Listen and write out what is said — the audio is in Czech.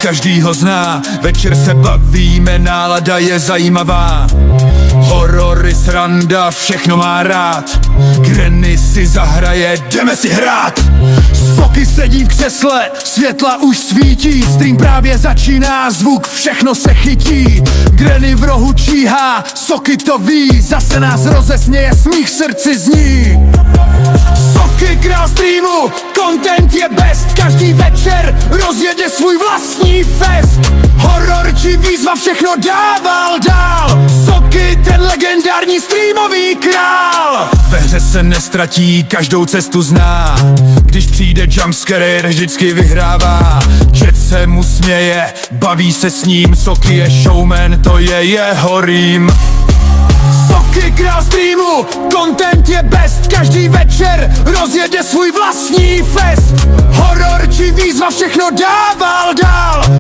Každý ho zná, večer se bavíme, nálada je zajímavá. Horory, sranda, všechno má rád. Granny si zahraje, jdeme si hrát. Soky sedí v křesle, světla už svítí. Stream právě začíná, zvuk, všechno se chytí. Granny v rohu číhá, Soky to ví. Zase nás rozesměje, smích v srdci zní. Soky král streamu, content je best. Každý večer rozjede svůj vlastní fest. Horor či výzva, všechno dával dál. Soky, ten legendární streamový král. Ve hře se nestratí, každou cestu zná. Když přijde jumpscare, vždycky vyhrává. Chat se mu směje, baví se s ním. Soky je showman, to je jeho rým. Soky král streamu, content je best. Každý večer rozjede svůj vlastní fest. Horor či výzva, všechno dával dál.